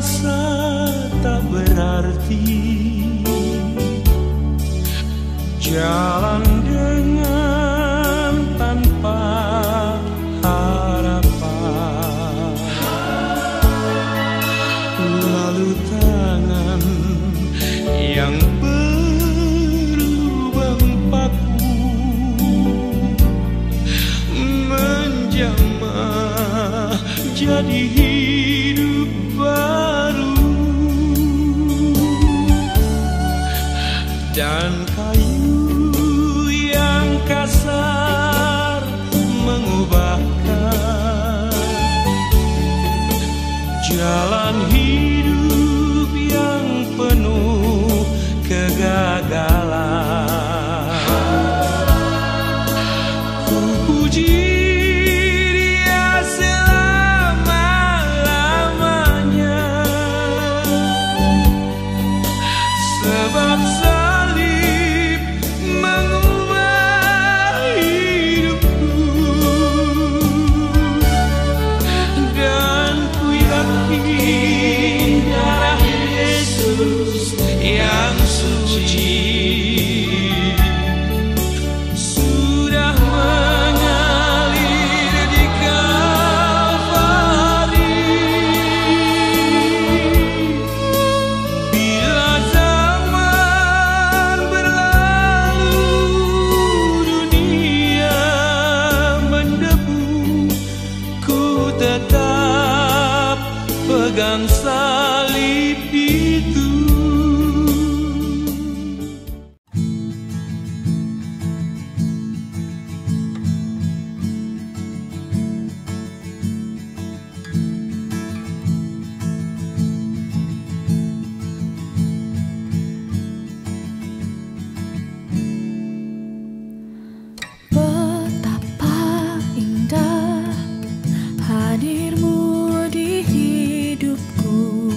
merasa tak berarti, jalan dengan tanpa harapan, lalu tangan yang berlubang paku menjamah jadi hidup baru, dan kayu yang kasar mengubahkan jalan hidup yang penuh kegagalan. Ku puji Dia selama-lamanya, sebab salib mengubah hidupku, dan ku yakin darah Yesus yang suci sudah mengalir di Kalvari. Bila zaman berlalu, dunia mendebu, ku tetap pegang salib itu. Betapa indah hadirmu di hidupku,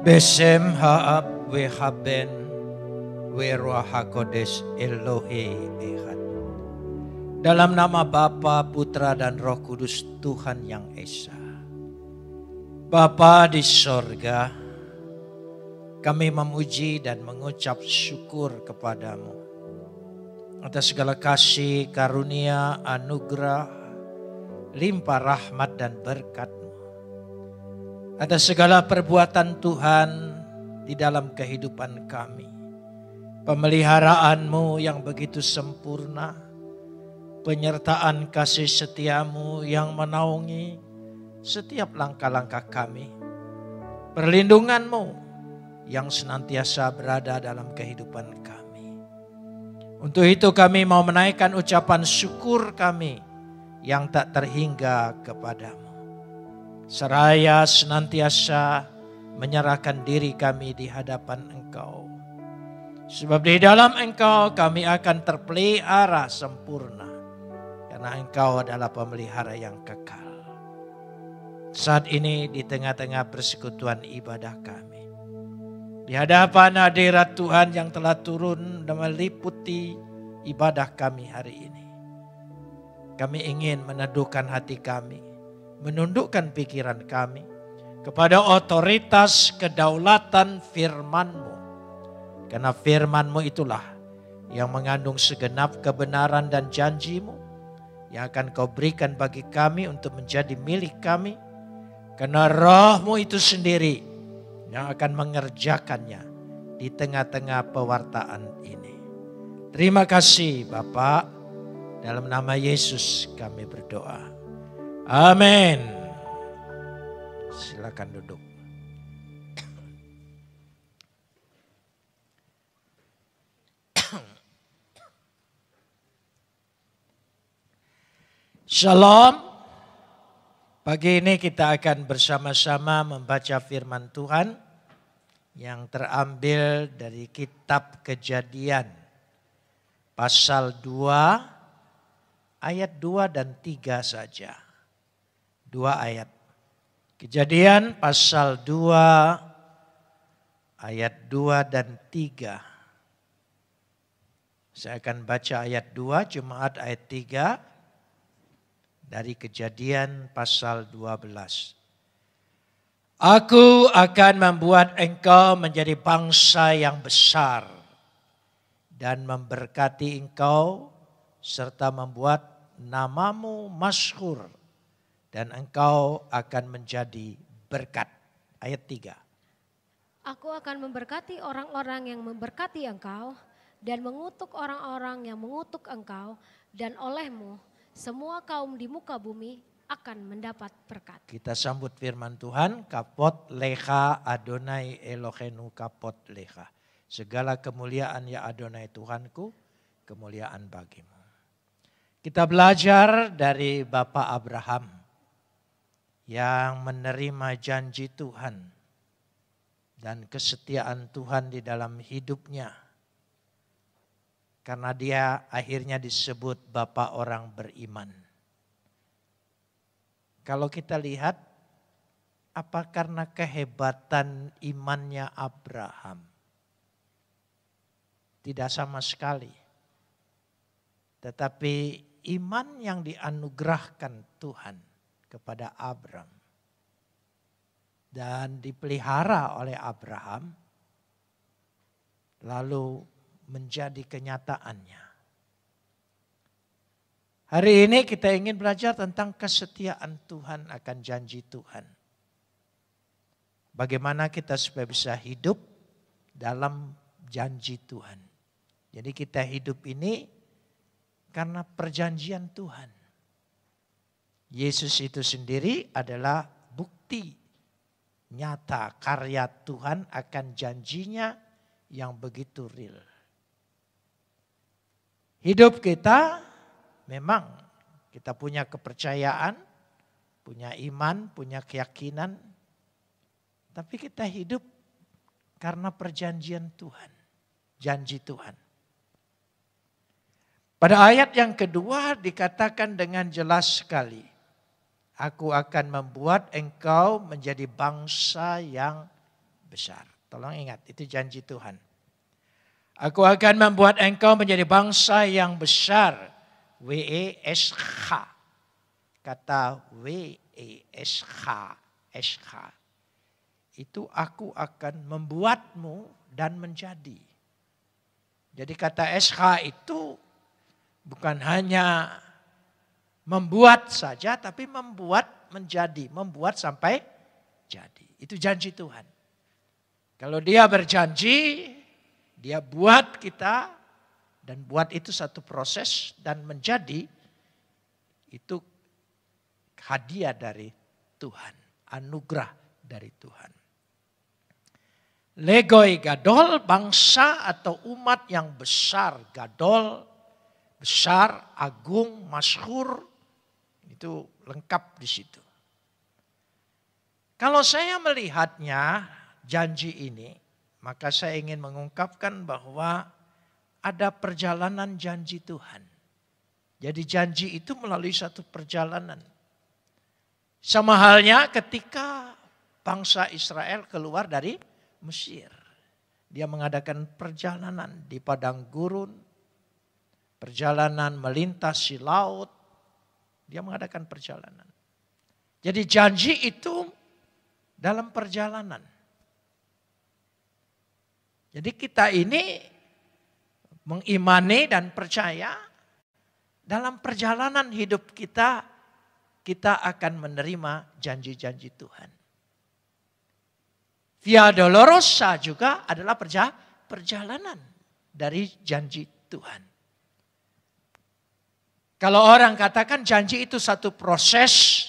Besem Haab Wehaben Weruah HaKodesh Elohe Ehad. Dalam nama Bapa, Putra dan Roh Kudus Tuhan yang Esa. Bapa di sorga, kami memuji dan mengucap syukur kepadamu atas segala kasih, karunia, anugerah, limpah rahmat dan berkat-Mu. Atas segala perbuatan Tuhan di dalam kehidupan kami. Pemeliharaan-Mu yang begitu sempurna. Penyertaan kasih setia-Mu yang menaungi setiap langkah-langkah kami. Perlindungan-Mu yang senantiasa berada dalam kehidupan kami. Untuk itu kami mau menaikkan ucapan syukur kami yang tak terhingga kepadamu. Seraya senantiasa menyerahkan diri kami di hadapan Engkau. Sebab di dalam Engkau kami akan terpelihara sempurna. Karena Engkau adalah pemelihara yang kekal. Saat ini di tengah-tengah persekutuan ibadah kami. Di hadapan hadirat Tuhan yang telah turun dan meliputi ibadah kami hari ini. Kami ingin meneduhkan hati kami. Menundukkan pikiran kami kepada otoritas kedaulatan firman-Mu. Karena firman-Mu itulah yang mengandung segenap kebenaran dan janji-Mu yang akan Kau berikan bagi kami untuk menjadi milik kami. Karena Roh-Mu itu sendiri yang akan mengerjakannya di tengah-tengah pewartaan ini. Terima kasih Bapa, dalam nama Yesus kami berdoa. Amin. Silakan duduk. Shalom. Pagi ini kita akan bersama-sama membaca firman Tuhan yang terambil dari kitab Kejadian pasal 2 ayat 2 dan 3 saja. 2 ayat. Kejadian pasal 2 ayat 2 dan 3. Saya akan baca ayat 2, Jemaat ayat 3. Dari Kejadian pasal 12. Aku akan membuat engkau menjadi bangsa yang besar dan memberkati engkau serta membuat namamu masyhur dan engkau akan menjadi berkat. Ayat 3. Aku akan memberkati orang-orang yang memberkati engkau dan mengutuk orang-orang yang mengutuk engkau, dan olehmu semua kaum di muka bumi akan mendapat berkat. Kita sambut firman Tuhan. Kapot lecha Adonai Elohenu kapot lecha. Segala kemuliaan ya Adonai Tuhanku, kemuliaan bagimu. Kita belajar dari Bapak Abraham yang menerima janji Tuhan dan kesetiaan Tuhan di dalam hidupnya. Karena dia akhirnya disebut Bapak orang beriman. Kalau kita lihat, apa karena kehebatan imannya Abraham? Tidak sama sekali. Tetapi iman yang dianugerahkan Tuhan kepada Abraham dan dipelihara oleh Abraham, lalu menjadi kenyataannya. Hari ini kita ingin belajar tentang kesetiaan Tuhan akan janji Tuhan. Bagaimana kita supaya bisa hidup dalam janji Tuhan. Jadi kita hidup ini karena perjanjian Tuhan. Yesus itu sendiri adalah bukti nyata karya Tuhan akan janjinya yang begitu real. Hidup kita memang kita punya kepercayaan, punya iman, punya keyakinan. Tapi kita hidup karena perjanjian Tuhan, janji Tuhan. Pada ayat yang kedua dikatakan dengan jelas sekali. Aku akan membuat engkau menjadi bangsa yang besar. Tolong ingat, itu janji Tuhan. Aku akan membuat engkau menjadi bangsa yang besar. W-E-S-H. Kata W-E-S-H. S-H. Itu aku akan membuatmu dan menjadi. Jadi kata SH itu bukan hanya membuat saja, tapi membuat menjadi. Membuat sampai jadi. Itu janji Tuhan. Kalau dia berjanji, dia buat kita, dan buat itu satu proses, dan menjadi, itu hadiah dari Tuhan. Anugerah dari Tuhan. Legoi gadol, bangsa atau umat yang besar. Gadol, besar, agung, masyhur. Itu lengkap di situ. Kalau saya melihatnya janji ini, maka saya ingin mengungkapkan bahwa ada perjalanan janji Tuhan. Jadi janji itu melalui satu perjalanan. Sama halnya ketika bangsa Israel keluar dari Mesir. Dia mengadakan perjalanan di padang gurun, perjalanan melintasi laut. Dia mengadakan perjalanan. Jadi janji itu dalam perjalanan. Jadi kita ini mengimani dan percaya dalam perjalanan hidup kita, kita akan menerima janji-janji Tuhan. Via Dolorosa juga adalah perjalanan dari janji Tuhan. Kalau orang katakan janji itu satu proses,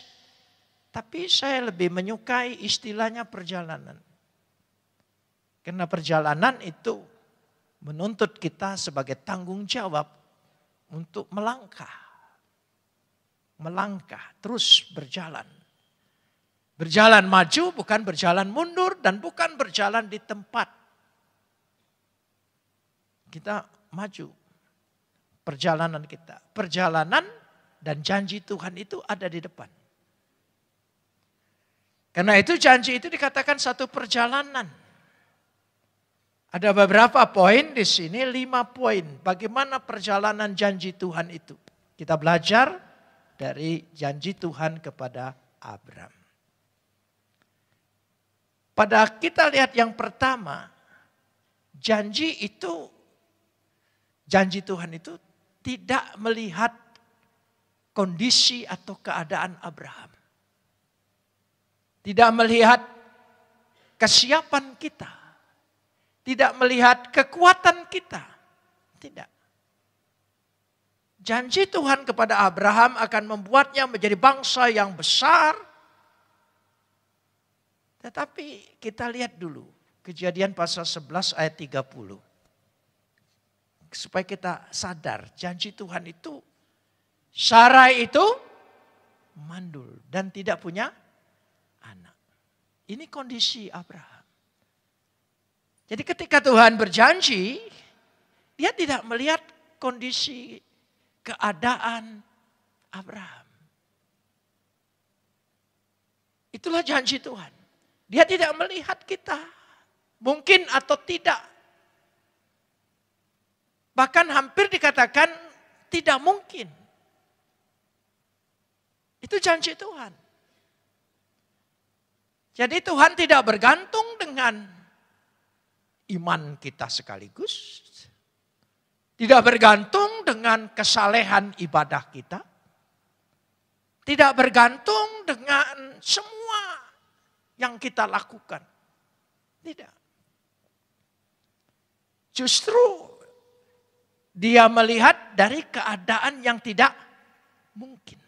tapi saya lebih menyukai istilahnya perjalanan. Karena perjalanan itu menuntut kita sebagai tanggung jawab untuk melangkah. Melangkah, terus berjalan. Berjalan maju bukan berjalan mundur dan bukan berjalan di tempat. Kita maju. Perjalanan kita. Perjalanan dan janji Tuhan itu ada di depan. Karena itu janji itu dikatakan satu perjalanan. Ada beberapa poin di sini, 5 poin. Bagaimana perjalanan janji Tuhan itu. Kita belajar dari janji Tuhan kepada Abraham. Pada kita lihat yang pertama, janji Tuhan itu tidak melihat kondisi atau keadaan Abraham. Tidak melihat kesiapan kita. Tidak melihat kekuatan kita. Tidak. Janji Tuhan kepada Abraham akan membuatnya menjadi bangsa yang besar. Tetapi kita lihat dulu Kejadian pasal 11 ayat 30. Supaya kita sadar janji Tuhan itu, Sarai itu mandul dan tidak punya anak. Ini kondisi Abraham. Jadi ketika Tuhan berjanji, dia tidak melihat kondisi keadaan Abraham. Itulah janji Tuhan. Dia tidak melihat kita. Mungkin atau tidak. Bahkan hampir dikatakan tidak mungkin. Itu janji Tuhan. Jadi Tuhan tidak bergantung dengan iman kita sekaligus. Tidak bergantung dengan kesalehan ibadah kita. Tidak bergantung dengan semua yang kita lakukan. Tidak. Justru dia melihat dari keadaan yang tidak mungkin.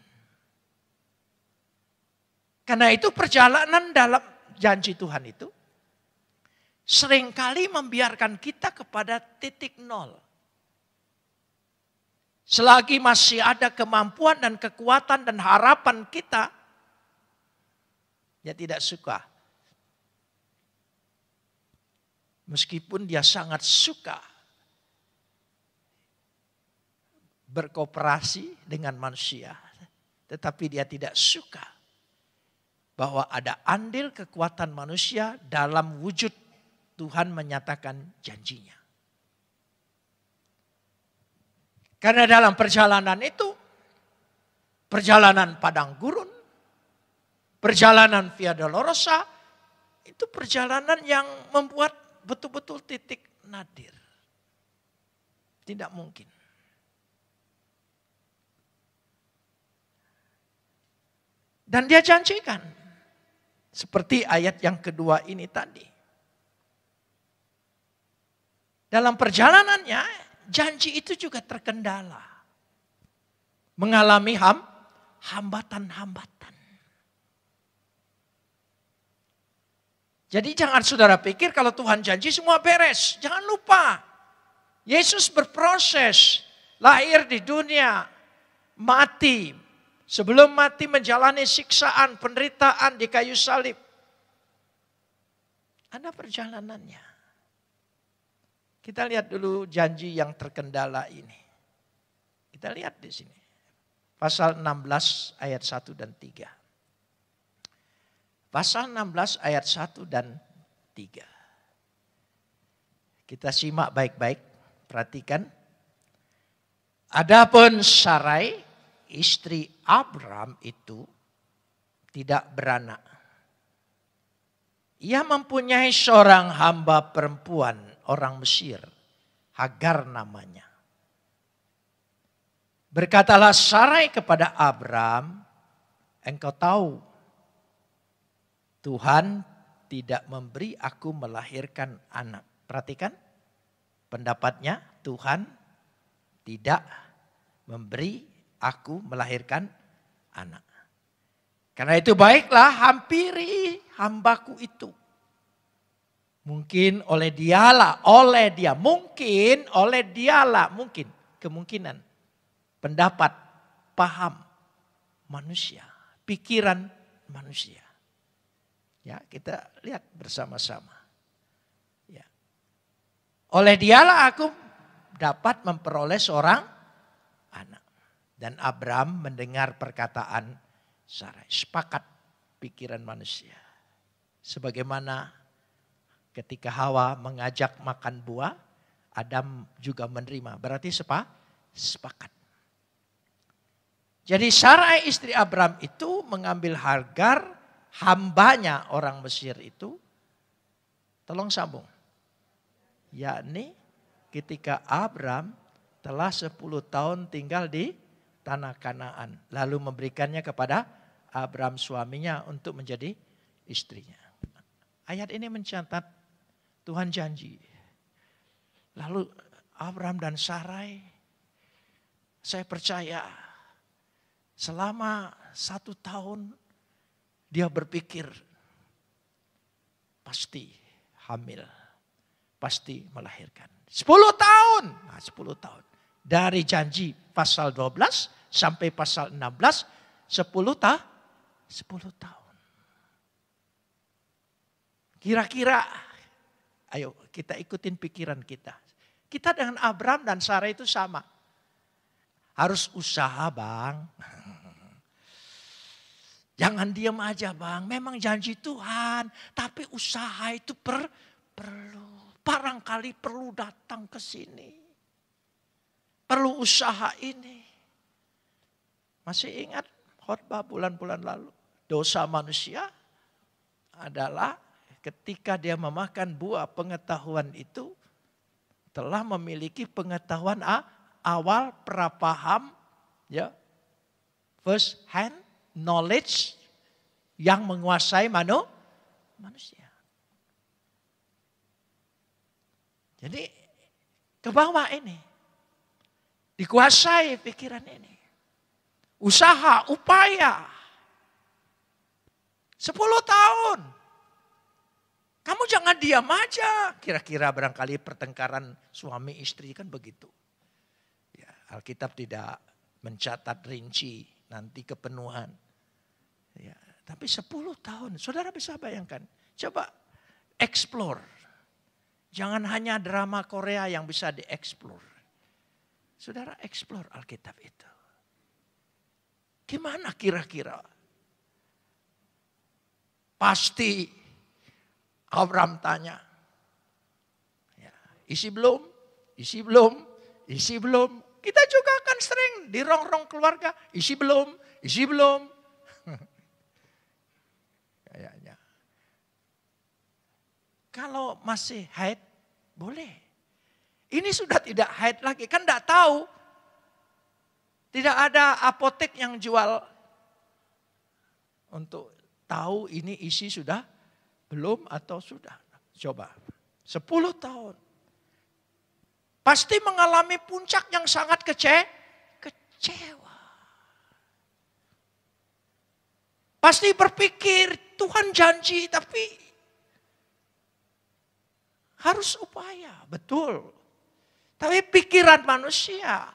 Karena itu perjalanan dalam janji Tuhan itu seringkali membiarkan kita kepada titik nol. Selagi masih ada kemampuan dan kekuatan dan harapan kita, dia tidak suka. Meskipun dia sangat suka berkooperasi dengan manusia. Tetapi dia tidak suka bahwa ada andil kekuatan manusia dalam wujud Tuhan menyatakan janjinya. Karena dalam perjalanan itu, perjalanan padang gurun, perjalanan Via Dolorosa, itu perjalanan yang membuat betul-betul titik nadir. Tidak mungkin. Dan dia janjikan. Seperti ayat yang kedua ini tadi. Dalam perjalanannya, janji itu juga terkendala. Mengalami hambatan-hambatan. Jadi jangan saudara pikir kalau Tuhan janji semua beres. Jangan lupa. Yesus berproses. Lahir di dunia. Mati. Sebelum mati menjalani siksaan, penderitaan di kayu salib. Ada perjalanannya. Kita lihat dulu janji yang terkendala ini. Kita lihat di sini. Pasal 16 ayat 1 dan 3. Pasal 16 ayat 1 dan 3. Kita simak baik-baik, perhatikan. Adapun Sarai, istri Abram itu tidak beranak. Ia mempunyai seorang hamba perempuan orang Mesir, Hagar namanya. Berkatalah Sarai kepada Abram, engkau tahu Tuhan tidak memberi aku melahirkan anak. Perhatikan pendapatnya, Tuhan tidak memberi aku melahirkan anak. Karena itu baiklah hampiri hambaku itu. Mungkin oleh dialah, mungkin kemungkinan. Pendapat, paham manusia, pikiran manusia. Ya, kita lihat bersama-sama. Ya. Oleh dialah aku dapat memperoleh seorang anak. Dan Abram mendengar perkataan Sarai. Sepakat pikiran manusia. Sebagaimana ketika Hawa mengajak makan buah, Adam juga menerima. Berarti sepakat. Jadi Sarai istri Abram itu mengambil Hagar, hambanya orang Mesir itu. Tolong sambung. Yakni ketika Abram telah 10 tahun tinggal di tanah Kanaan. Lalu memberikannya kepada Abram suaminya untuk menjadi istrinya. Ayat ini mencatat Tuhan janji. Lalu Abram dan Sarai, saya percaya selama 1 tahun dia berpikir pasti hamil, pasti melahirkan. 10 tahun, 10 tahun. Dari janji pasal 12 sampai pasal 16, 10 tahun. Kira-kira, ayo kita ikutin pikiran kita. Kita dengan Abram dan Sarai itu sama. Harus usaha bang. Jangan diam aja bang. Memang janji Tuhan. Tapi usaha itu perlu. Barangkali perlu datang ke sini. Perlu usaha ini. Masih ingat khotbah bulan-bulan lalu. Dosa manusia adalah ketika dia memakan buah pengetahuan itu. Telah memiliki pengetahuan awal prapaham. Ya, first hand knowledge yang menguasai manusia. Jadi ke bawah ini. Dikuasai pikiran ini. Usaha, upaya. 10 tahun. Kamu jangan diam aja. Kira-kira barangkali pertengkaran suami istri kan begitu. Ya, Alkitab tidak mencatat rinci nanti kepenuhan. Ya, tapi 10 tahun, saudara bisa bayangkan. Coba explore. Jangan hanya drama Korea yang bisa dieksplor. Saudara explore Alkitab itu. Gimana kira-kira? Pasti Abram tanya, isi belum, isi belum, isi belum. Kita juga akan sering di rong-rong keluarga, isi belum, isi belum. Kayaknya. Kalau masih haid, boleh. Ini sudah tidak haid lagi, kan tidak tahu. Tidak ada apotek yang jual untuk tahu ini isi sudah belum atau sudah. Coba, 10 tahun. Pasti mengalami puncak yang sangat kecewa. Pasti berpikir Tuhan janji tapi harus upaya, betul. Tapi pikiran manusia,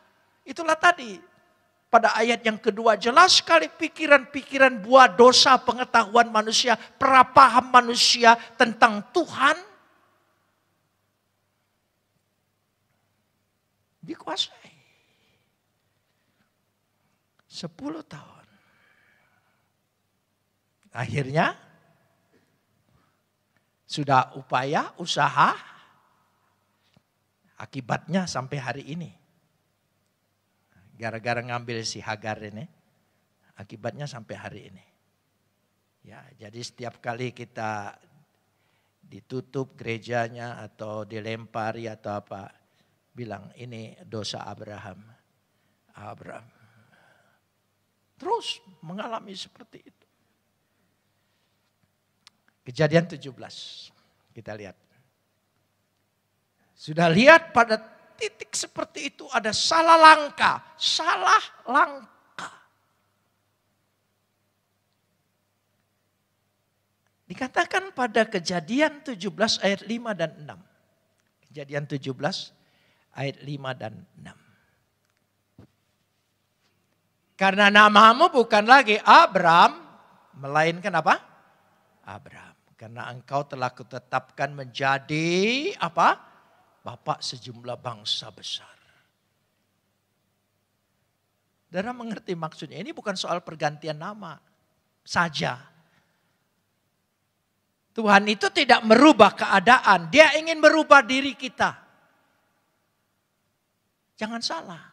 itulah tadi pada ayat yang kedua jelas sekali pikiran-pikiran buah dosa pengetahuan manusia, prapaham manusia tentang Tuhan dikuasai. 10 tahun. Akhirnya sudah upaya, usaha, akibatnya sampai hari ini. Gara-gara ngambil si Hagar ini, akibatnya sampai hari ini. Ya, jadi setiap kali kita ditutup gerejanya atau dilempari atau apa, bilang ini dosa Abraham. Terus mengalami seperti itu. Kejadian 17. Kita lihat. Sudah lihat pada titik seperti itu ada salah langkah. Salah langkah. Dikatakan pada Kejadian 17 ayat 5 dan 6. Kejadian 17 ayat 5 dan 6. Karena namamu bukan lagi Abram, melainkan apa? Abram. Karena engkau telah kutetapkan menjadi apa? Bapak sejumlah bangsa besar. Saudara mengerti maksudnya? Ini bukan soal pergantian nama saja. Tuhan itu tidak merubah keadaan. Dia ingin merubah diri kita. Jangan salah.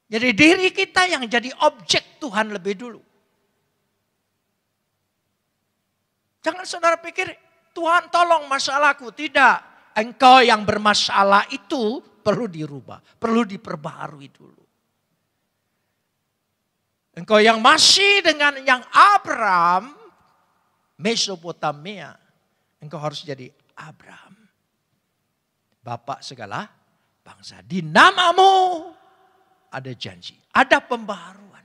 Jadi diri kita yang jadi objek Tuhan lebih dulu. Jangan saudara pikir, Tuhan tolong masalahku. Tidak, engkau yang bermasalah itu perlu dirubah. Perlu diperbaharui dulu. Engkau yang masih dengan yang Abram, Mesopotamia. Engkau harus jadi Abram. Bapak segala bangsa. Di namamu ada janji, ada pembaharuan.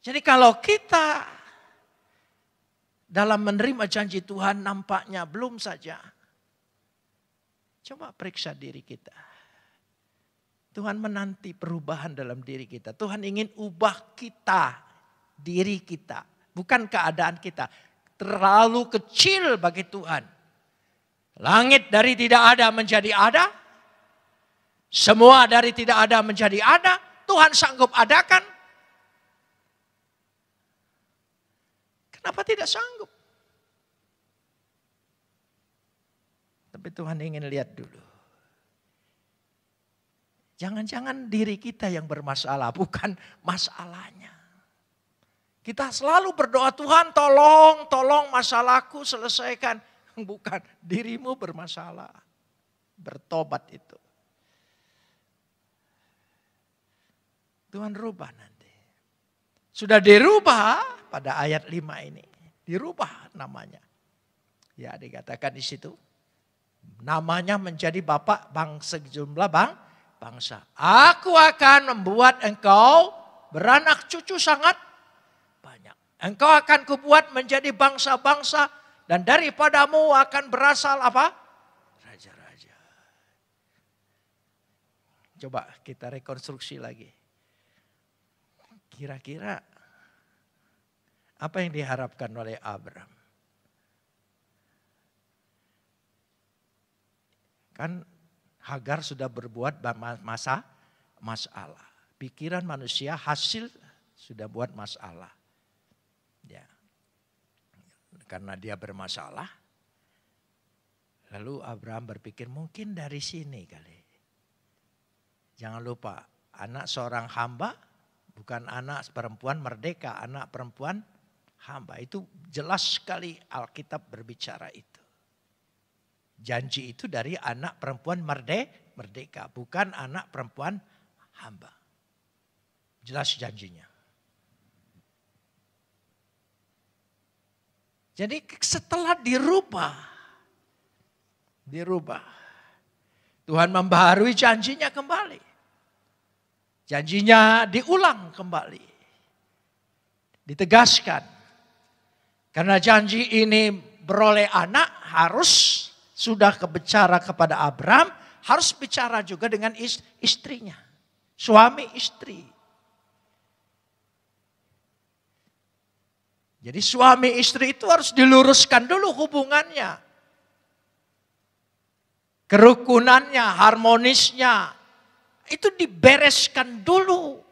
Jadi kalau kita dalam menerima janji Tuhan nampaknya belum saja. Coba periksa diri kita. Tuhan menanti perubahan dalam diri kita. Tuhan ingin ubah kita, diri kita. Bukan keadaan kita. Terlalu kecil bagi Tuhan. Langit dari tidak ada menjadi ada. Semua dari tidak ada menjadi ada. Tuhan sanggup adakan. Kenapa tidak sanggup? Tapi Tuhan ingin lihat dulu. Jangan-jangan diri kita yang bermasalah, bukan masalahnya. Kita selalu berdoa, Tuhan tolong masalahku selesaikan. Bukan, dirimu bermasalah. Bertobat itu. Tuhan rubah nanti. Sudah dirubah pada ayat 5 ini. Dirubah namanya. Ya dikatakan di situ. Namanya menjadi Bapak bangsa sejumlah bangsa. Aku akan membuat engkau beranak cucu sangat banyak. Engkau akan kubuat menjadi bangsa-bangsa. Dan daripadamu akan berasal apa? Raja-raja. Coba kita rekonstruksi lagi. Kira-kira apa yang diharapkan oleh Abram? Kan Hagar sudah berbuat masalah. Pikiran manusia hasil sudah buat masalah. Ya. Karena dia bermasalah. Lalu Abraham berpikir mungkin dari sini kali. Jangan lupa, anak seorang hamba bukan anak perempuan merdeka, anak perempuan hamba. Itu jelas sekali Alkitab berbicara itu. Janji itu dari anak perempuan merdeka, bukan anak perempuan hamba. Jelas janjinya. Jadi setelah dirubah, Tuhan membaharui janjinya kembali. Janjinya diulang kembali. Ditegaskan. Karena janji ini beroleh anak harus sudah bicara kepada Abraham, harus bicara juga dengan istrinya. Suami istri. Jadi suami istri itu harus diluruskan dulu hubungannya. Kerukunannya, harmonisnya. Itu dibereskan dulu.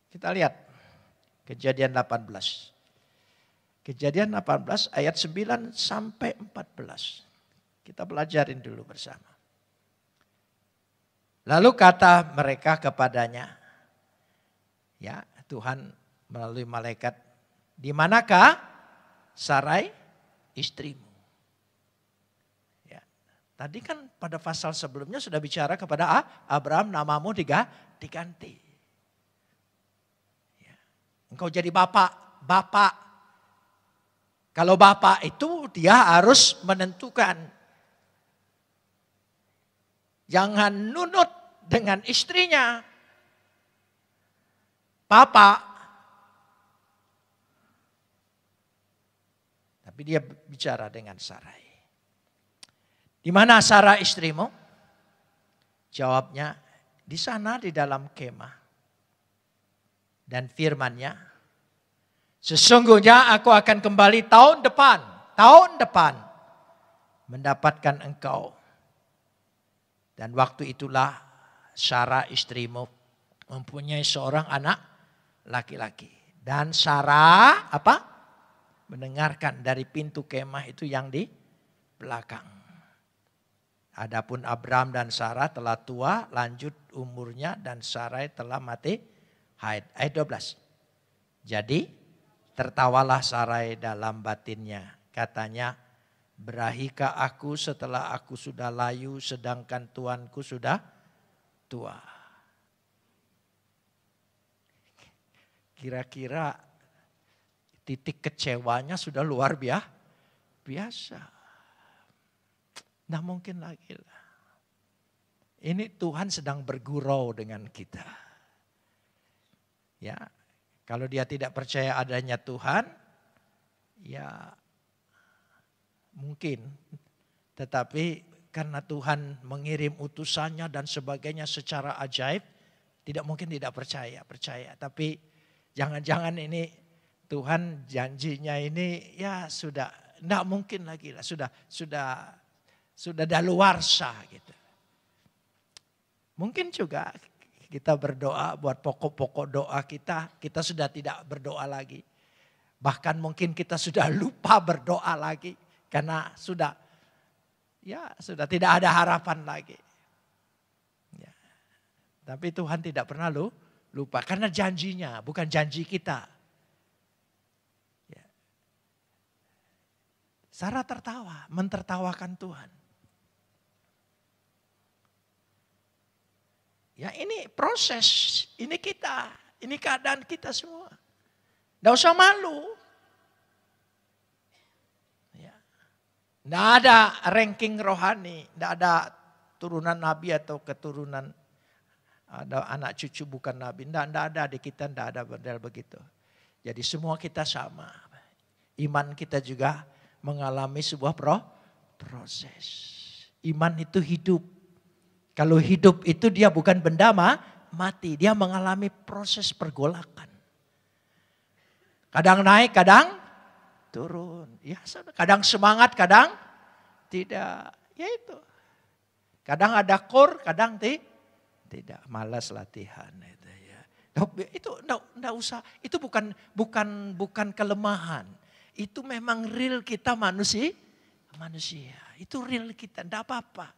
Kita lihat Kejadian 18. Kejadian 18 ayat 9 sampai 14. Kita belajarin dulu bersama. Lalu kata mereka kepadanya, ya Tuhan melalui malaikat, di manakah Sarai istrimu? Ya, tadi kan pada pasal sebelumnya sudah bicara kepada Abraham, namamu diganti. Ya, engkau jadi bapak. Kalau bapak itu dia harus menentukan. Jangan nunut dengan istrinya. Bapak. Tapi dia bicara dengan Sarai. Di mana Sarai istrimu? Jawabnya, di sana di dalam kemah. Dan firman-Nya, sesungguhnya aku akan kembali tahun depan mendapatkan engkau. Dan waktu itulah Sarah istrimu mempunyai seorang anak laki-laki. Dan Sarah mendengarkan dari pintu kemah itu yang di belakang. Adapun Abraham dan Sarah telah tua, lanjut umurnya, dan Sarai telah mati haid. Ayat 12. Jadi tertawalah Sarai dalam batinnya. Katanya, berahikah aku setelah aku sudah layu sedangkan tuanku sudah tua. Kira-kira titik kecewanya sudah luar biasa. Nah mungkin lagi lah. Ini Tuhan sedang bergurau dengan kita. Ya. Kalau dia tidak percaya adanya Tuhan, ya mungkin. Tetapi karena Tuhan mengirim utusannya dan sebagainya secara ajaib, tidak mungkin tidak percaya. Tapi jangan-jangan ini Tuhan janjinya ini ya sudah, tidak mungkin lagi lah. Sudah daluarsa gitu. Mungkin juga kita berdoa buat pokok-pokok doa kita sudah tidak berdoa lagi. Bahkan mungkin kita sudah lupa berdoa lagi. Karena sudah tidak ada harapan lagi. Ya. Tapi Tuhan tidak pernah lupa. Karena janjinya, bukan janji kita. Ya. Sarah tertawa, mentertawakan Tuhan. Ya ini proses, ini kita, ini keadaan kita semua. Tidak usah malu. Ya. Tidak ada ranking rohani, tidak ada turunan nabi atau keturunan ada anak cucu bukan nabi. Tidak ada di kita, tidak ada model begitu. Jadi semua kita sama. Iman kita juga mengalami sebuah proses. Iman itu hidup. Kalau hidup itu dia bukan benda mati. Dia mengalami proses pergolakan. Kadang naik, kadang turun. Ya, kadang semangat, kadang tidak. Ya itu. Kadang ada core, kadang tidak. Malas latihan. Itu enggak usah. Itu bukan kelemahan. Itu memang real kita manusia. Itu real kita, tidak apa-apa.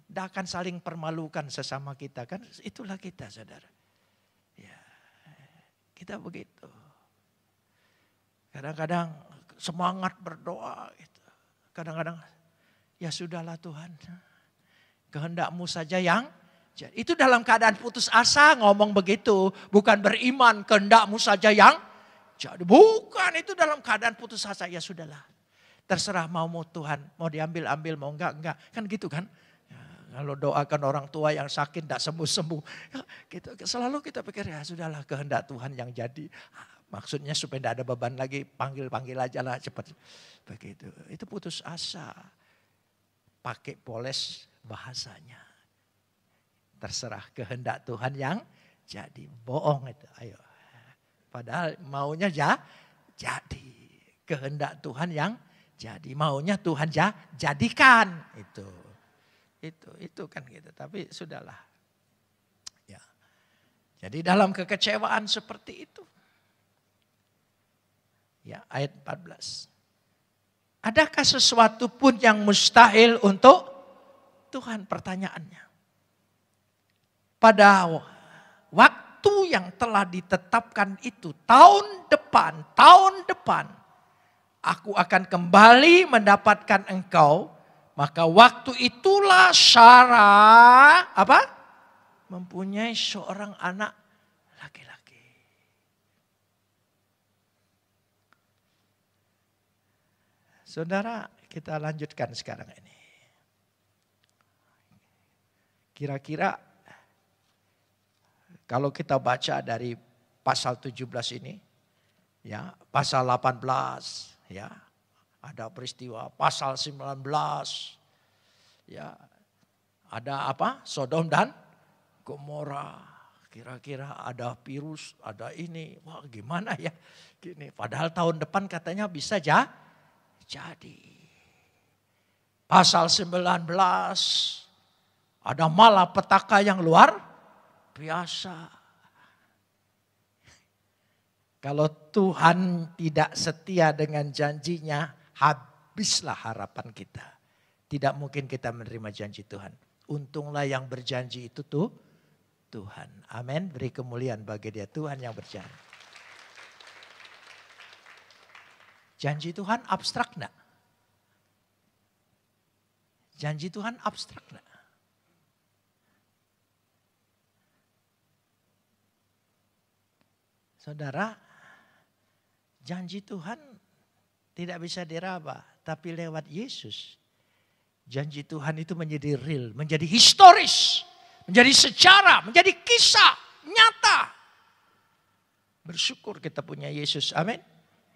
Tidak akan saling permalukan sesama kita kan. Itulah kita saudara. Ya, kita begitu. Kadang-kadang semangat berdoa. Gitu. Kadang-kadang ya sudahlah Tuhan. Kehendak-Mu saja yang jadi. Itu dalam keadaan putus asa ngomong begitu. Bukan beriman kehendak-Mu saja yang jadi. Bukan, itu dalam keadaan putus asa. Ya sudahlah. Terserah mau Tuhan. Mau diambil-ambil, mau enggak. Kan gitu kan. Kalau doakan orang tua yang sakit tidak sembuh-sembuh. Ya, gitu. Selalu kita pikir ya sudahlah kehendak Tuhan yang jadi. Maksudnya supaya tidak ada beban lagi. Panggil aja lah cepat. Begitu. Itu putus asa. Pakai poles bahasanya. Terserah kehendak Tuhan yang jadi. Bohong itu. Ayo. Padahal maunya jadi. Kehendak Tuhan yang jadi. Maunya Tuhan jadikan. Itu kan gitu. Tapi sudahlah. Ya. Jadi dalam kekecewaan seperti itu. Ya, ayat 14. Adakah sesuatu pun yang mustahil untuk Tuhan? Pertanyaannya. Pada waktu yang telah ditetapkan itu tahun depan. Aku akan kembali mendapatkan engkau. Maka waktu itulah Sarah mempunyai seorang anak laki-laki. Saudara, kita lanjutkan sekarang ini. Kira-kira kalau kita baca dari pasal 17 ini, ya, pasal 18, ya. Ada peristiwa pasal 19. Ya. Ada Sodom dan Gomora. Kira-kira ada virus, ada ini. Wah, gimana ya? Gini, padahal tahun depan katanya bisa jadi. Pasal 19 ada malapetaka yang luar biasa. Kalau Tuhan tidak setia dengan janjinya, habislah harapan kita. Tidak mungkin kita menerima janji Tuhan. Untunglah yang berjanji itu tuh Tuhan. Amin. Beri kemuliaan bagi Dia, Tuhan yang berjanji. Janji Tuhan abstrak enggak? Janji Tuhan abstrak enggak? Saudara, janji Tuhan tidak bisa diraba, tapi lewat Yesus. Janji Tuhan itu menjadi real, menjadi historis, menjadi sejarah, menjadi kisah nyata. Bersyukur kita punya Yesus, amin.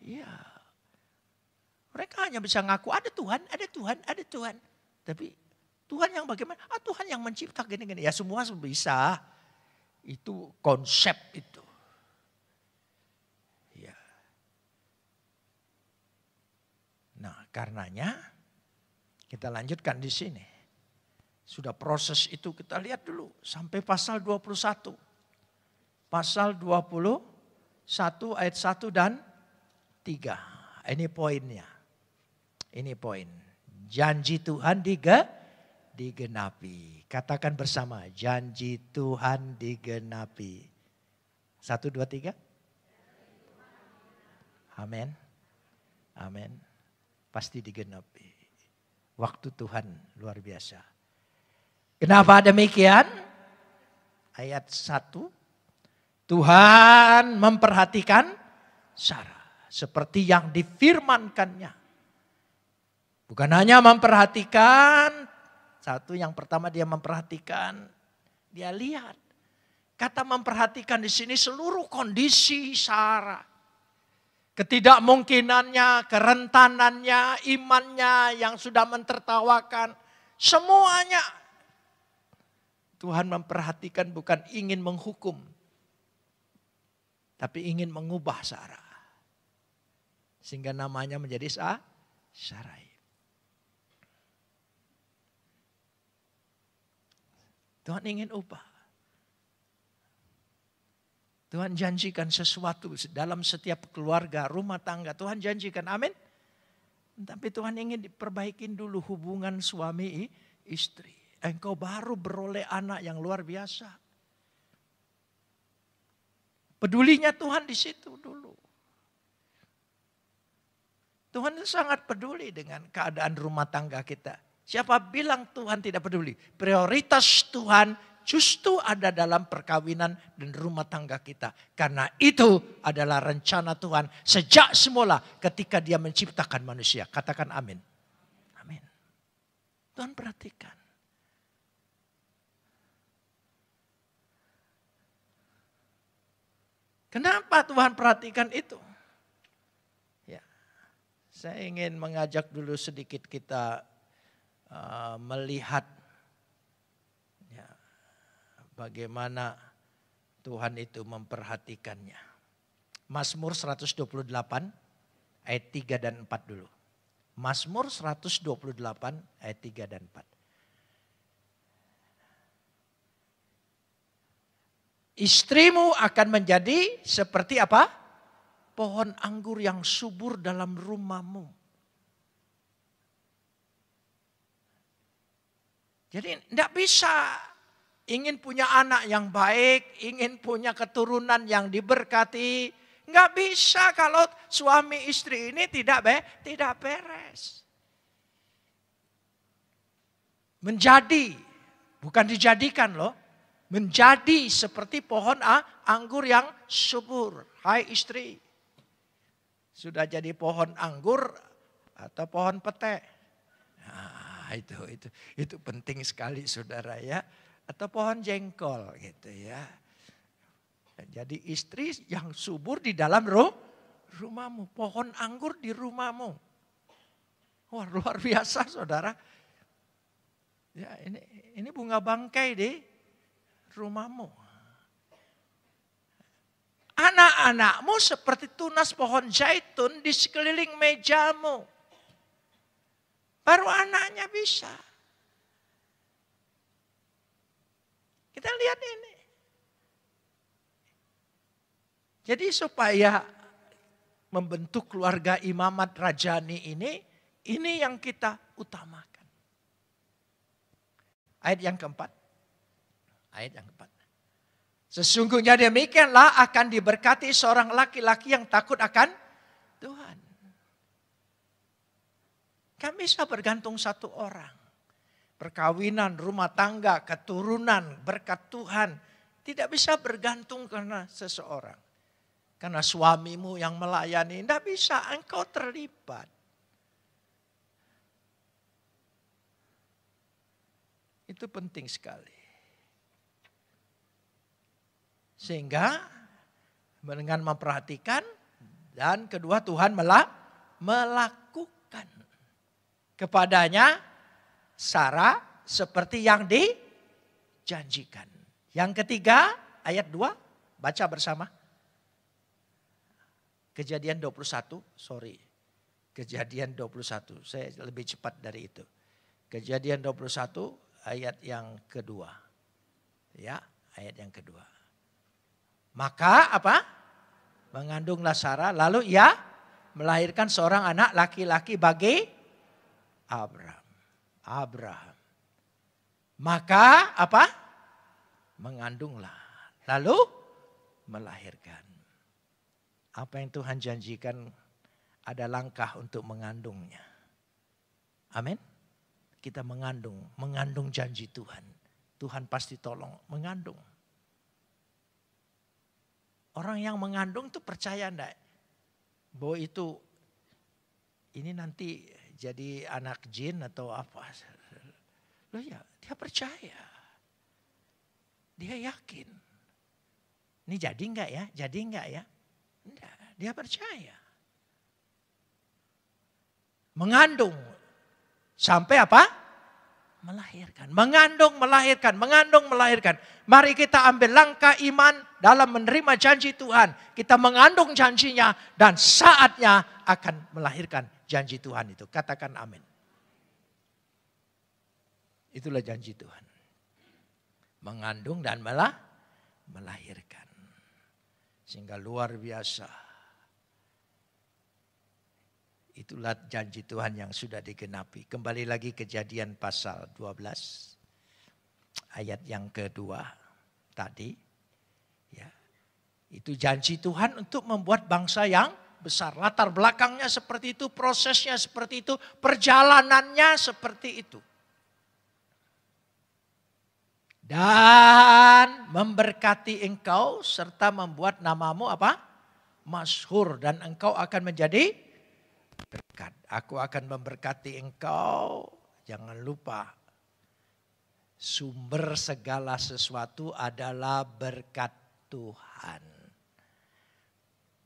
Iya. Mereka hanya bisa ngaku ada Tuhan, ada Tuhan, ada Tuhan. Tapi Tuhan yang bagaimana? Tuhan yang mencipta gini-gini. Ya semua bisa. Itu konsep itu. Ya. Nah, karenanya kita lanjutkan di sini. Sudah proses itu kita lihat dulu sampai pasal 21. Pasal 21 ayat 1 dan 3. Ini poinnya. Ini poin. Janji Tuhan digenapi. Katakan bersama, janji Tuhan digenapi. 1, 2, 3. Amin. Amin. Pasti digenapi. Waktu Tuhan luar biasa. Kenapa demikian? Ayat 1. Tuhan memperhatikan Sarah seperti yang difirmankannya. Bukan hanya memperhatikan, satu yang pertama dia memperhatikan, dia lihat. Kata memperhatikan di sini seluruh kondisi Sarah. Ketidakmungkinannya, kerentanannya, imannya yang sudah mentertawakan. Semuanya Tuhan memperhatikan, bukan ingin menghukum. Tapi ingin mengubah Sarah. Sehingga namanya menjadi Sarai. Tuhan ingin ubah. Tuhan janjikan sesuatu dalam setiap keluarga, rumah tangga. Tuhan janjikan, amin. Tapi Tuhan ingin diperbaikin dulu hubungan suami istri. Engkau baru beroleh anak yang luar biasa. Pedulinya Tuhan di situ dulu. Tuhan sangat peduli dengan keadaan rumah tangga kita. Siapa bilang Tuhan tidak peduli? Prioritas Tuhan justru ada dalam perkawinan dan rumah tangga kita. Karena itu adalah rencana Tuhan sejak semula ketika Dia menciptakan manusia. Katakan amin. Amin. Tuhan perhatikan. Kenapa Tuhan perhatikan itu? Ya, saya ingin mengajak dulu sedikit kita melihat bagaimana Tuhan itu memperhatikannya. Mazmur 128 ayat 3 dan 4 dulu. Mazmur 128 ayat 3 dan 4. Istrimu akan menjadi seperti apa? Pohon anggur yang subur dalam rumahmu. Jadi tidak bisa ingin punya anak yang baik, ingin punya keturunan yang diberkati. Enggak bisa kalau suami istri ini tidak beres. Menjadi, bukan dijadikan loh. Menjadi seperti pohon anggur yang subur. Hai istri, sudah jadi pohon anggur atau pohon pete? Nah, itu penting sekali saudara ya. Atau pohon jengkol gitu ya. Jadi istri yang subur di dalam rumahmu. Pohon anggur di rumahmu. Wah luar biasa saudara. Ya ini bunga bangkai di rumahmu. Anak-anakmu seperti tunas pohon zaitun di sekeliling mejamu. Baru anaknya bisa. Kita lihat ini. Jadi supaya membentuk keluarga imamat rajani ini yang kita utamakan. Ayat yang keempat. Sesungguhnya demikianlah akan diberkati seorang laki-laki yang takut akan Tuhan. Kan bisa bergantung satu orang. Perkawinan, rumah tangga, keturunan, berkat Tuhan. Tidak bisa bergantung karena seseorang. Karena suamimu yang melayani, tidak bisa engkau terlibat. Itu penting sekali. Sehingga dengan memperhatikan dan kedua Tuhan melakukan kepadanya Sarah seperti yang dijanjikan. Yang ketiga ayat 2 baca bersama. Kejadian 21, Kejadian 21, saya lebih cepat dari itu. Kejadian 21 ayat yang kedua. Ya, ayat yang kedua. Maka apa? Mengandunglah Sarah lalu ia melahirkan seorang anak laki-laki bagi Abraham. Maka apa? Mengandunglah. Lalu melahirkan. Apa yang Tuhan janjikan ada langkah untuk mengandungnya. Amin. Kita mengandung janji Tuhan. Tuhan pasti tolong mengandung. Orang yang mengandung tuh percaya enggak? Bahwa itu ini nanti jadi anak jin atau apa. Loh ya, dia percaya. Dia yakin. Ini jadi enggak ya? Jadi enggak ya? Enggak, dia percaya. Mengandung. Sampai apa? Melahirkan. Mengandung, melahirkan. Mari kita ambil langkah iman dalam menerima janji Tuhan. Kita mengandung janjinya dan saatnya akan melahirkan janji Tuhan itu. Katakan amin. Itulah janji Tuhan. Mengandung dan melahirkan. Sehingga luar biasa. Itulah janji Tuhan yang sudah digenapi. Kembali lagi Kejadian pasal 12. Ayat yang kedua tadi. Ya, itu janji Tuhan untuk membuat bangsa yang besar. Latar belakangnya seperti itu, prosesnya seperti itu, perjalanannya seperti itu. Dan memberkati engkau serta membuat namamu apa? Masyhur, dan engkau akan menjadi berkat. Aku akan memberkati engkau. Jangan lupa, sumber segala sesuatu adalah berkat Tuhan.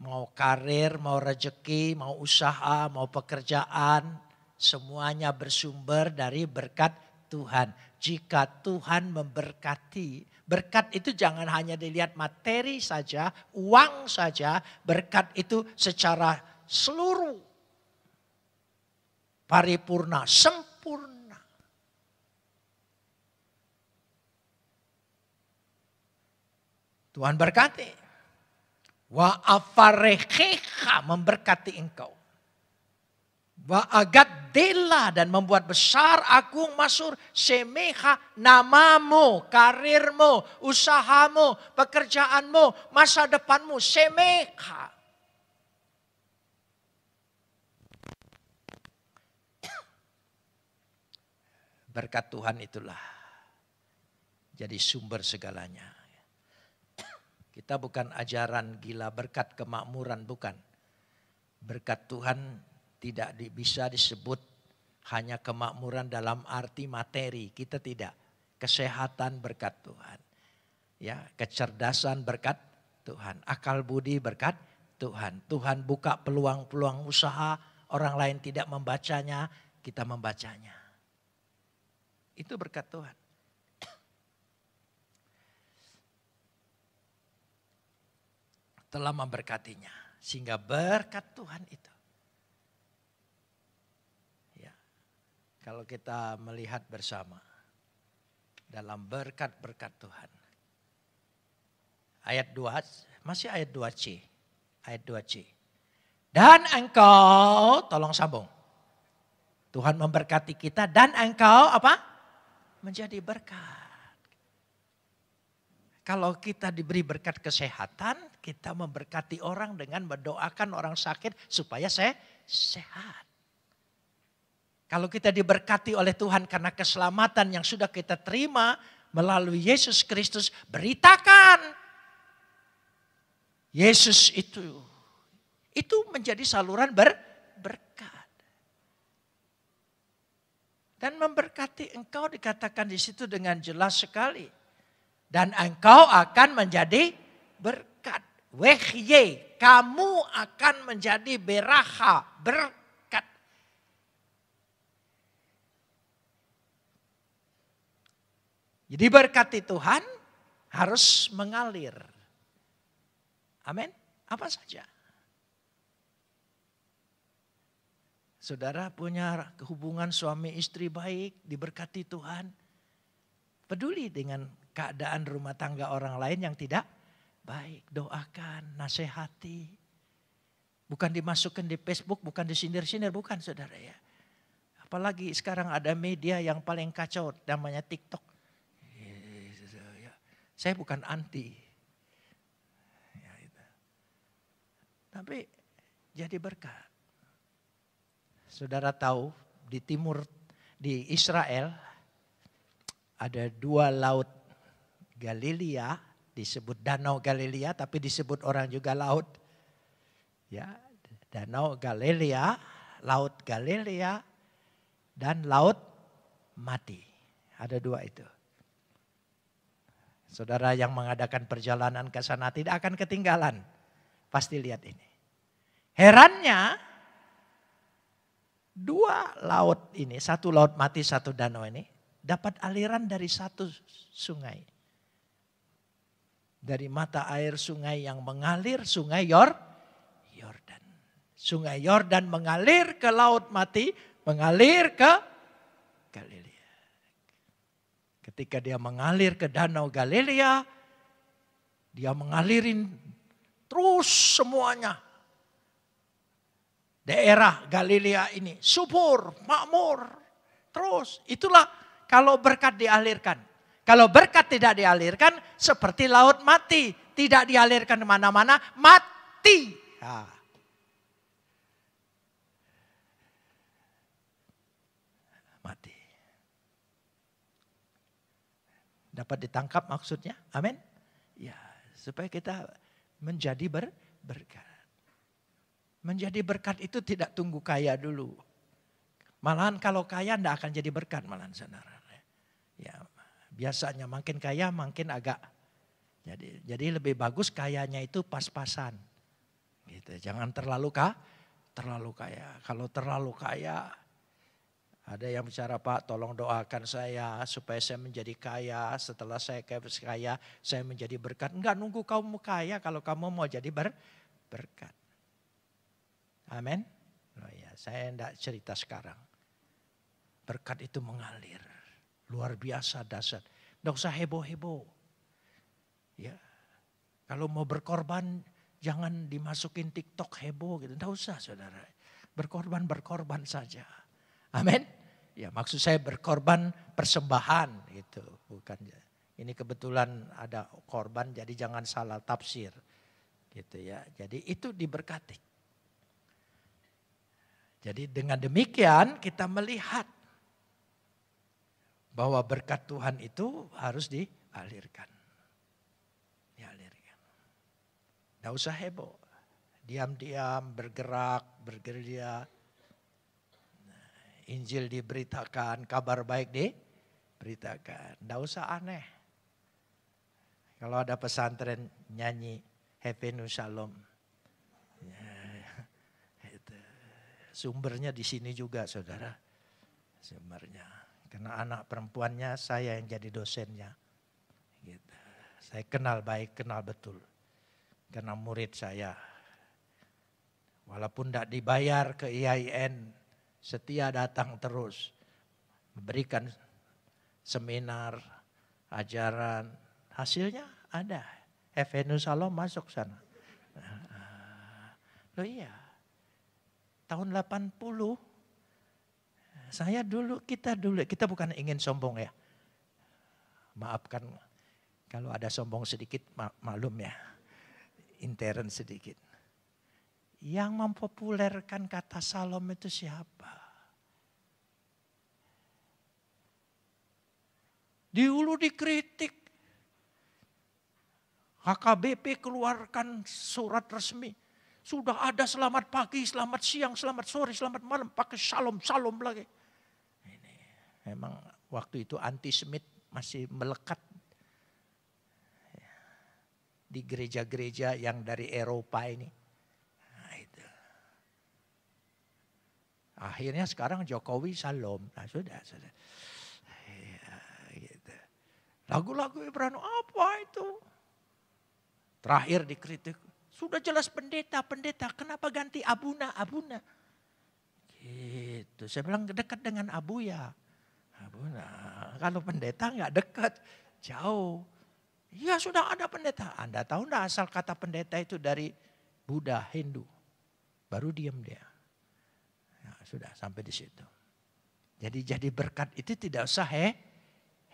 Mau karir, mau rezeki, mau usaha, mau pekerjaan, semuanya bersumber dari berkat Tuhan. Jika Tuhan memberkati, berkat itu jangan hanya dilihat materi saja, uang saja. Berkat itu secara seluruh, paripurna, sempurna. Tuhan berkati. Wa afarekeha, memberkati engkau. Wa agadela, dan membuat besar, agung, masyhur, semeha, namamu, karirmu, usahamu, pekerjaanmu, masa depanmu, semeha. Berkat Tuhan itulah jadi sumber segalanya. Kita bukan ajaran gila berkat kemakmuran, bukan. Berkat Tuhan tidak bisa disebut hanya kemakmuran dalam arti materi. Kita tidak. Kesehatan berkat Tuhan. Ya, kecerdasan berkat Tuhan. Akal budi berkat Tuhan. Tuhan buka peluang-peluang usaha, orang lain tidak membacanya, kita membacanya. Itu berkat Tuhan. Telah memberkatinya. Sehingga berkat Tuhan itu. Ya, kalau kita melihat bersama dalam berkat-berkat Tuhan. Ayat 2, masih ayat 2C. Ayat 2C. Dan engkau, tolong sambung. Tuhan memberkati kita dan engkau apa? Menjadi berkat. Kalau kita diberi berkat kesehatan, kita memberkati orang dengan mendoakan orang sakit supaya sehat. Kalau kita diberkati oleh Tuhan karena keselamatan yang sudah kita terima melalui Yesus Kristus, beritakan. Yesus itu menjadi saluran berkat. Dan memberkati engkau dikatakan di situ dengan jelas sekali. Dan engkau akan menjadi berkat. Wehye, kamu akan menjadi beraha, berkat. Jadi berkati Tuhan harus mengalir. Amin. Apa saja. Saudara punya hubungan suami istri baik, diberkati Tuhan. Peduli dengan keadaan rumah tangga orang lain yang tidak baik. Doakan, nasihati. Bukan dimasukkan di Facebook, bukan disindir-sindir, bukan saudara ya. Apalagi sekarang ada media yang paling kacau, namanya TikTok. Saya bukan anti. Tapi jadi berkat. Saudara tahu di timur, di Israel ada 2 laut Galilea, disebut Danau Galilea tapi disebut orang juga laut. Ya, Danau Galilea, Laut Galilea dan Laut Mati. Ada 2 itu. Saudara yang mengadakan perjalanan ke sana tidak akan ketinggalan. Pasti lihat ini. Herannya 2 laut ini, 1 laut mati, 1 danau ini dapat aliran dari 1 sungai. Dari mata air sungai yang mengalir, sungai Yordan. Sungai Yordan mengalir ke Laut Mati, mengalir ke Galilea. Ketika dia mengalir ke Danau Galilea, dia mengalirin Terus semuanya. Daerah Galilea ini subur, makmur. Terus itulah kalau berkat dialirkan. Kalau berkat tidak dialirkan seperti laut mati. Tidak dialirkan kemana-mana, mati. Mati. Dapat ditangkap maksudnya? Amin. Ya, supaya kita menjadi berkat. Menjadi berkat itu tidak tunggu kaya dulu. Malahan kalau kaya tidak akan jadi berkat malahan saudara. Ya, biasanya makin kaya makin agak. Jadi lebih bagus kayanya itu pas-pasan. Gitu. Jangan terlalu kaya. Kalau terlalu kaya, ada yang bicara, Pak tolong doakan saya supaya saya menjadi kaya. Setelah saya kaya, saya menjadi berkat. Enggak nunggu kamu kaya kalau kamu mau jadi berkat. Amin. Oh ya, saya enggak cerita sekarang. Berkat itu mengalir. Luar biasa dahsyat. Enggak usah heboh-heboh. Ya. Kalau mau berkorban jangan dimasukin TikTok heboh gitu. Enggak usah saudara. Berkorban saja. Amin. Ya, maksud saya berkorban persembahan gitu, bukan. Ini kebetulan ada korban jadi jangan salah tafsir. Gitu ya. Jadi itu diberkati. Jadi dengan demikian kita melihat bahwa berkat Tuhan itu harus dialirkan. Tidak usah heboh. Diam-diam, bergerak, bergerilya. Injil diberitakan, kabar baik diberitakan. Tidak usah aneh. Kalau ada pesantren nyanyi Havenu Shalom. Sumbernya di sini juga saudara. Sumbernya. Karena anak perempuannya saya yang jadi dosennya. Gitu. Saya kenal baik, kenal betul. Karena murid saya. Walaupun tidak dibayar ke IAIN, setia datang terus. Memberikan seminar, ajaran. Hasilnya ada. Havenu Shalom masuk sana. Loh iya. Tahun 80, kita bukan ingin sombong ya. Maafkan kalau ada sombong sedikit, maklum ya. Intern sedikit. Yang mempopulerkan kata Shalom itu siapa? Dulu dikritik. HKBP keluarkan surat resmi. Sudah ada selamat pagi, selamat siang, selamat sore, selamat malam. Pakai shalom lagi. Ini memang waktu itu antisemit masih melekat. Di gereja-gereja yang dari Eropa ini. Nah, itu. Akhirnya sekarang Jokowi shalom. Nah sudah. Ya, gitu. Lagu-lagu Ibrani apa itu? Terakhir dikritik. Sudah jelas pendeta, kenapa ganti abuna? Gitu. Saya bilang dekat dengan abu ya. Abuna. Kalau pendeta nggak dekat, jauh. Ya sudah ada pendeta. Anda tahu enggak asal kata pendeta itu dari Buddha, Hindu. Baru diam dia. Ya, sudah sampai di situ. Jadi berkat itu tidak usah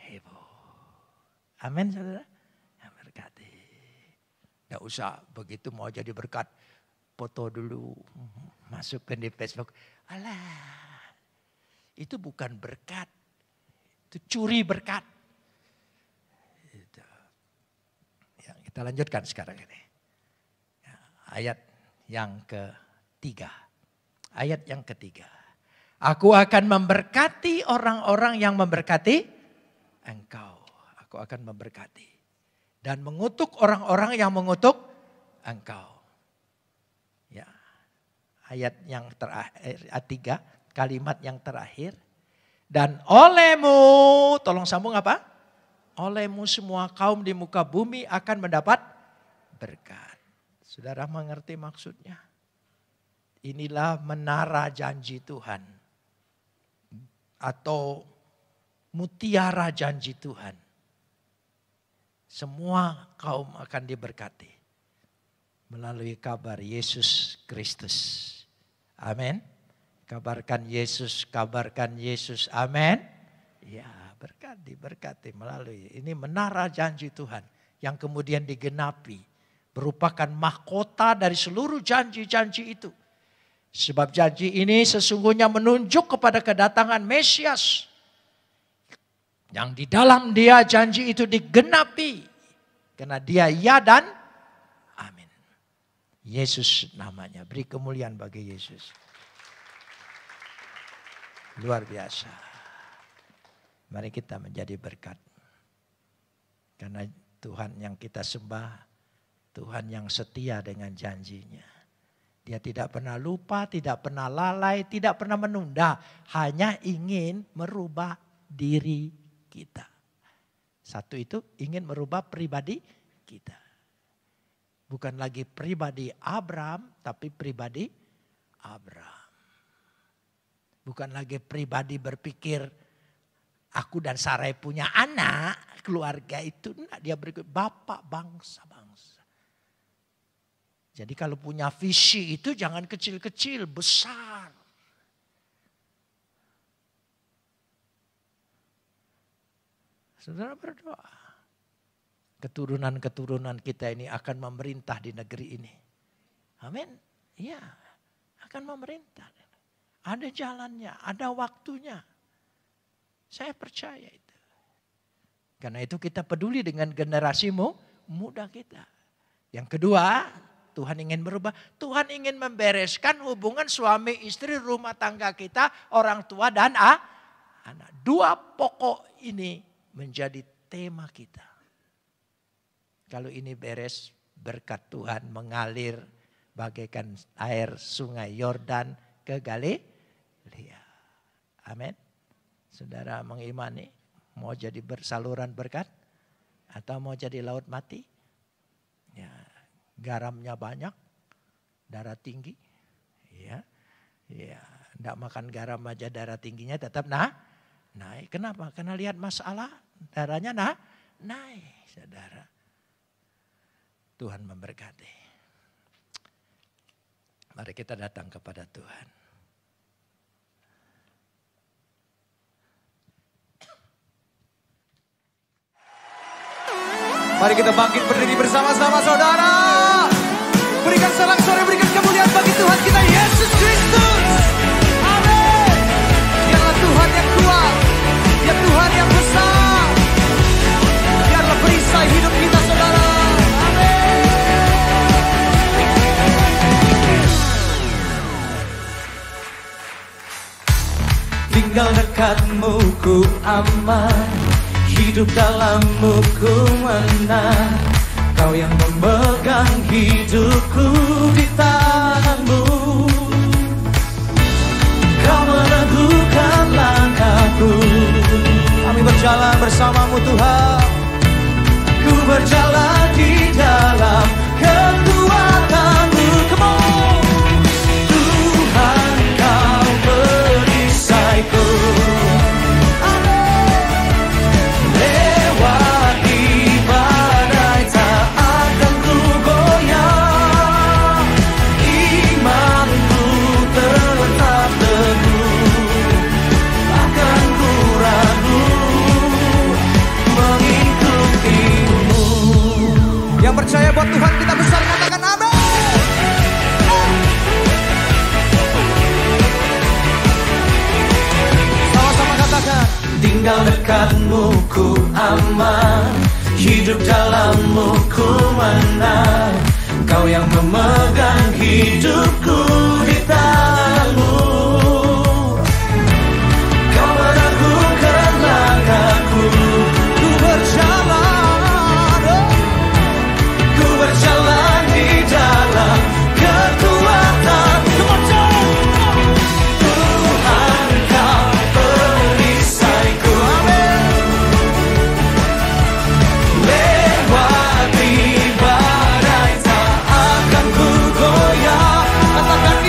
heboh. Amin saudara. Ya, berkati. Tidak usah begitu mau jadi berkat, foto dulu, masukkan di Facebook. Alah, itu bukan berkat, itu curi berkat. Itu. Ya, kita lanjutkan sekarang ini. Ya, ayat yang ketiga. Ayat yang ketiga. Aku akan memberkati orang-orang yang memberkati engkau. Aku akan memberkati. Dan mengutuk orang-orang yang mengutuk engkau. Ya. Ayat yang terakhir, ayat 3, kalimat yang terakhir. Dan olehmu, tolong sambung apa? Olehmu semua kaum di muka bumi akan mendapat berkat. Saudara mengerti maksudnya? Inilah menara janji Tuhan. Atau mutiara janji Tuhan. Semua kaum akan diberkati. melalui kabar Yesus Kristus. Amin. Kabarkan Yesus, kabarkan Yesus. Amin. Ya, berkati melalui ini menara janji Tuhan yang kemudian digenapi, merupakan mahkota dari seluruh janji-janji itu. Sebab janji ini sesungguhnya menunjuk kepada kedatangan Mesias, yang di dalam dia janji itu digenapi, karena dia ya dan amin. Yesus namanya, beri kemuliaan bagi Yesus. Luar biasa. Mari kita menjadi berkat. Karena Tuhan yang kita sembah, Tuhan yang setia dengan janjinya. Dia tidak pernah lupa, tidak pernah lalai, tidak pernah menunda. Hanya ingin merubah diri kita. Satu itu ingin merubah pribadi kita. Bukan lagi pribadi Abraham, tapi pribadi Abraham. Bukan lagi pribadi berpikir aku dan Sarai punya anak, keluarga itu. Nah, dia berpikir bapak bangsa-bangsa. Jadi kalau punya visi itu jangan kecil-kecil, besar. Saudara berdoa. Keturunan-keturunan kita ini akan memerintah di negeri ini. Amin. Iya, akan memerintah. Ada jalannya, ada waktunya. Saya percaya itu. Karena itu kita peduli dengan generasi muda kita. Yang kedua, Tuhan ingin berubah. Tuhan ingin membereskan hubungan suami istri, rumah tangga kita, orang tua dan anak. Dua pokok ini menjadi tema kita. Kalau ini beres, berkat Tuhan mengalir bagaikan air sungai Yordan ke Galilea. Amin. Saudara mengimani mau jadi bersaluran berkat atau mau jadi laut mati? Ya, garamnya banyak, darah tinggi. Ya. Ya, enggak makan garam aja darah tingginya tetap naik. Kenapa? Karena lihat masalah, darahnya naik, saudara. Tuhan memberkati. Mari kita datang kepada Tuhan. Mari kita bangkit berdiri bersama-sama saudara. Berikan sorak-sorai, berikan kemuliaan bagi Tuhan kita Yesus Kristus. Amin. Dialah Tuhan yang kuat, Dia Tuhan yang besar. Biarlah perisai hidup kita saudara. Amin. Tinggal dekatmu ku aman, hidup dalammu ku menang. Kau yang memegang hidupku di tanganmu. Kau meneguhkan langkahku. Kami berjalan bersamamu Tuhan. Ku berjalan di dalam kekuatan-Mu. Come on. Tuhan Kau perisaiku. Yang percaya buat Tuhan kita besar katakan amin. Sama-sama katakan. Tinggal dekatmu ku aman, hidup dalammu ku menang. Kau yang memegang hidupku di tanganmu. Kau meneguhkan langkahku. Ku berjalan di dalam kekuatan Tuhan Kau perisaiku. Amin. Lewati badai tak akan ku goyah. Katakan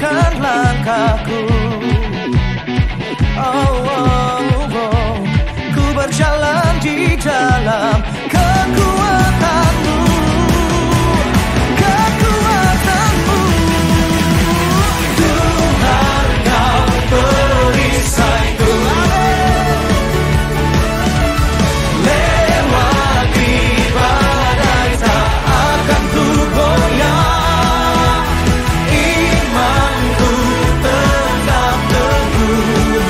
kuatkan langkahku. Ku berjalan di dalam kekuatanmu, kekuatanmu. Tuhan, kau perisaiku. Lewati badai tak akan ku goyah. Imanku tetap teguh,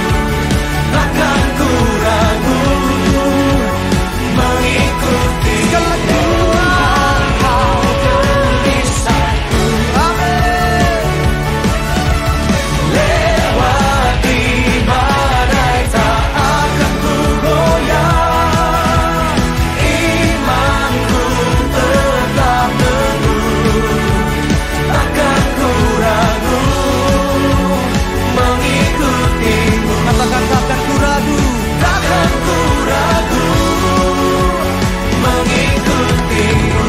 takkan ku ragu mengikuti. Tuhan, kau perisaiku. Amin. Lewati badai tak akan ku goyah. Imanku tetap teguh, takkan ku ragu mengikutimu. Katakan takkan ku ragu, takkan ku ragu mengikutimu.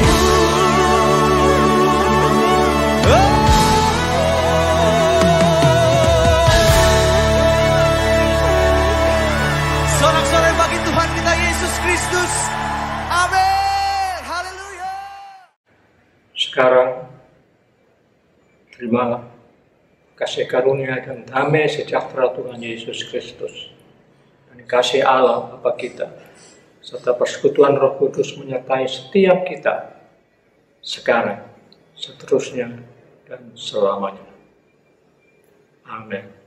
Sorak-sorai bagi Tuhan kita Yesus Kristus. Amin. Haleluya. Sekarang terimalah kasih karunia dan damai sejahtera Tuhan Yesus Kristus dan kasih Allah Bapa kita serta persekutuan Roh Kudus menyertai setiap kita sekarang, seterusnya, dan selamanya. Amin.